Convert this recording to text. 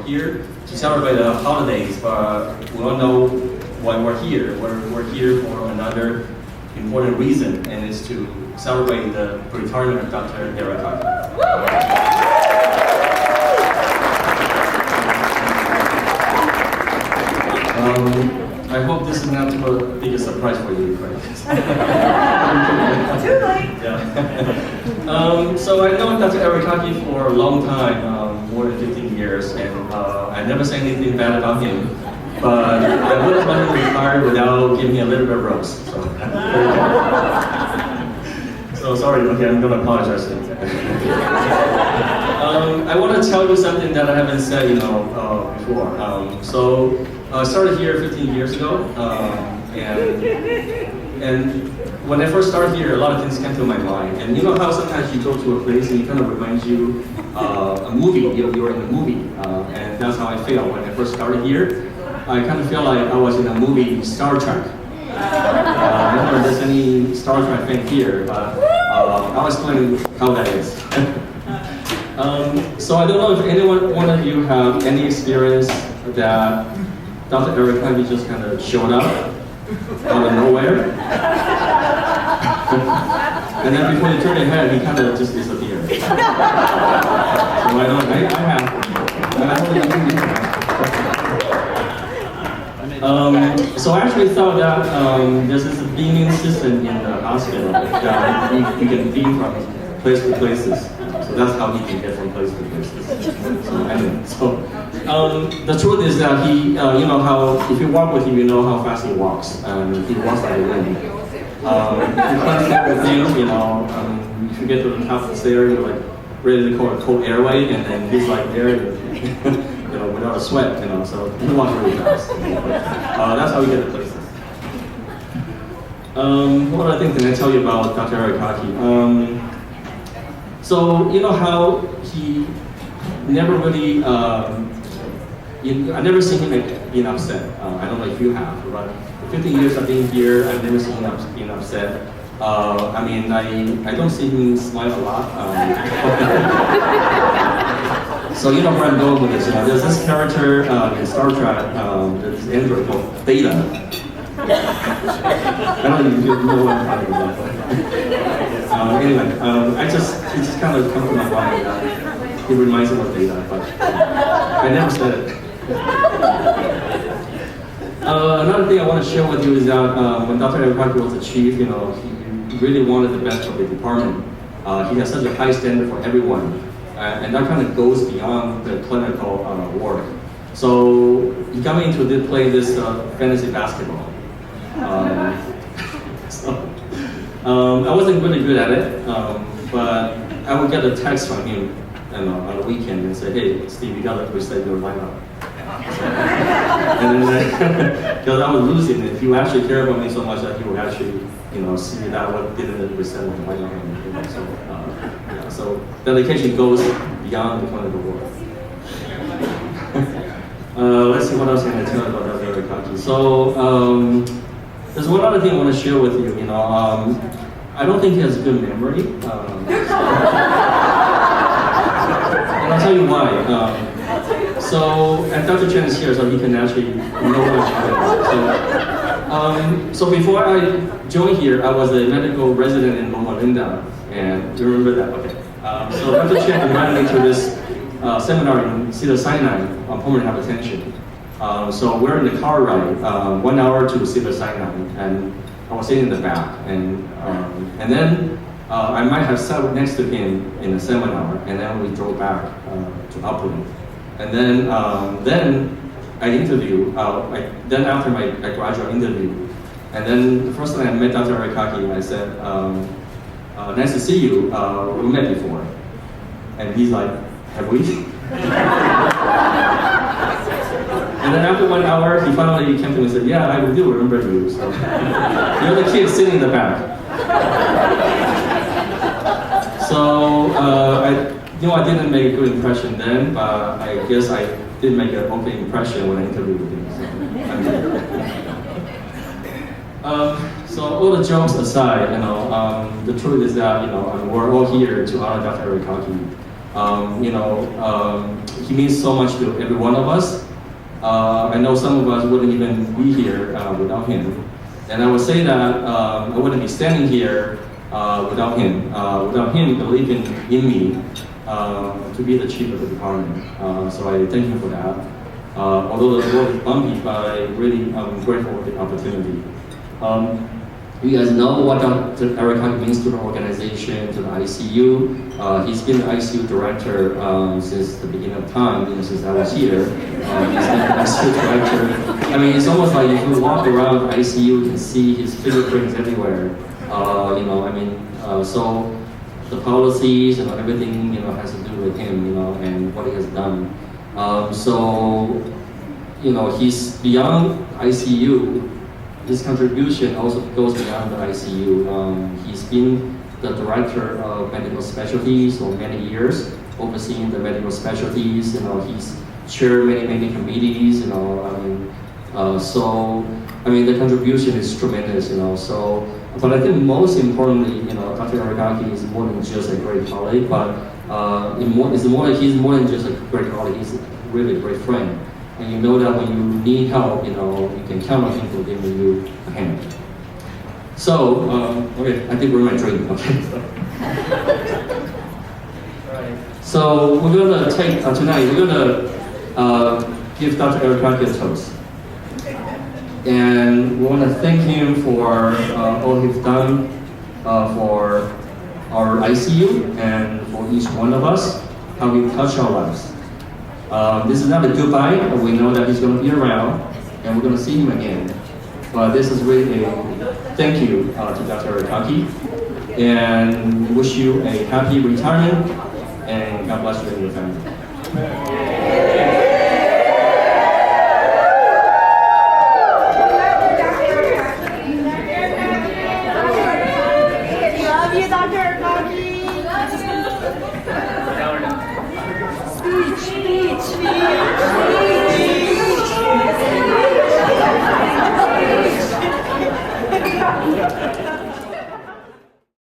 here to celebrate the holidays, but we all know why we're here. We're here for another important reason, and it's to celebrate the retirement of Dr. Arakaki. I hope this is not too big a surprise for you, right? Too late. Yeah. So I know Dr. Arakaki for a long time, more than 15 years, and I never say anything bad about him. But I wouldn't let him retire without giving me a little bit of roast. So sorry. Okay, I'm gonna apologize. I want to tell you something that I haven't said, before. So I started here 15 years ago, and when I first started here, a lot of things came to my mind. And you know how sometimes you go to a place and it kind of reminds you a movie. You're in a movie, and that's how I feel when I first started here. I kind of feel like I was in a movie, Star Trek. I don't know if there's any Star Trek fan here, but I'll explain how that is. So I don't know if one of you have any experience that Dr. Arakaki just kind of showed up out of nowhere. And then before you turn your head, he kind of just disappeared. So I have. So I actually thought that there's this beaming system in the hospital that you can beam from place to places. So that's how he can get from place to places. So the truth is that he, how if you walk with him, you know how fast he walks. He walks like a wind. If you can't step with him, if you get to the top of the stairs, you're like ready to call a cold airway, and then he's like there. Without a sweat, so he walks really fast. That's how we get the places. What other things can I tell you about Dr. Arakaki? So you know how he never really, I never seen him being upset. I don't know if you have, but 15 years I've been here, I've never seen him being upset. I don't see him smile a lot. So you know where I'm going with this. There's this character in Star Trek, there's this android called Data. I don't know if you know what I'm talking about. Anyway, it just kind of comes to my mind. It reminds me of Data, but I never said it. Another thing I want to share with you is that when Dr. Arakaki was the chief, he really wanted the best for the department. He has such a high standard for everyone. And that kind of goes beyond the clinical work. So he got me into playing this fantasy basketball. I wasn't really good at it, but I would get a text from him on the weekend and say, "Hey, Steve, you gotta reset your lineup." And then, because I was losing it, he would actually care about me so much that he would actually, see that what didn't reset my lineup. So dedication goes beyond the clinical work. Let's see what else can I tell you about Dr. Arakaki. So there's one other thing I want to share with you. I don't think he has a good memory. And I'll tell you why. And Dr. Chen is here, so he can actually know what I'm talking about. So before I joined here, I was a medical resident in Loma Linda. And do you remember that? Okay. So Dr. Chen invited me to this seminar in Cedars-Sinai on pulmonary hypertension. So we're in the car ride, 1 hour to Cedars-Sinai, and I was sitting in the back. And then I might have sat next to him in the seminar, and then we drove back to Upland. And then I interviewed. Then after my graduate interview, and then the first time I met Dr. Arakaki, I said, "Nice to see you. We met before." And he's like, "Have we?" And then after 1 hour, he finally came to me and said, "Yeah, I do remember you." So you're the kid sitting in the back. So I didn't make a good impression then, but I guess I did make an okay impression when I interviewed with him. So all the jokes aside, the truth is that we're all here to honor Dr. Arakaki. he means so much to every one of us. I know some of us wouldn't even be here without him. And I would say that I wouldn't be standing here without him. Without him believing in me to be the chief of the department. So I thank him for that. Although the road is bumpy, but I really am grateful for the opportunity. You guys know what Dr. Eric Haki means to the organization, to the ICU. He's been the ICU director since the beginning of time, since I was here. He's been the ICU director. I mean, it's almost like if you walk around the ICU, you can see his fingerprints everywhere. So the policies, everything, has to do with him, and what he has done. He's beyond ICU. His contribution also goes beyond the ICU. He's been the director of medical specialties for many years, overseeing the medical specialties. He's chaired many committees. The contribution is tremendous. But I think most importantly, Dr. Eric Haki is more than just a great colleague, but he's more than just a great colleague. He's really a great friend. And you know that when you need help, you can count on him for giving you a hand. So, okay, I think we're my drink. Okay. So we're gonna take tonight. We're gonna give Dr. Eric Haki a toast, and we want to thank him for all he's done for our ICU and for each one of us, how he touched our lives. This is not a goodbye. We know that he's going to be around, and we're going to see him again. But this is really a thank you to Dr. Eric Haki, and wish you a happy retirement, and God bless you and your family.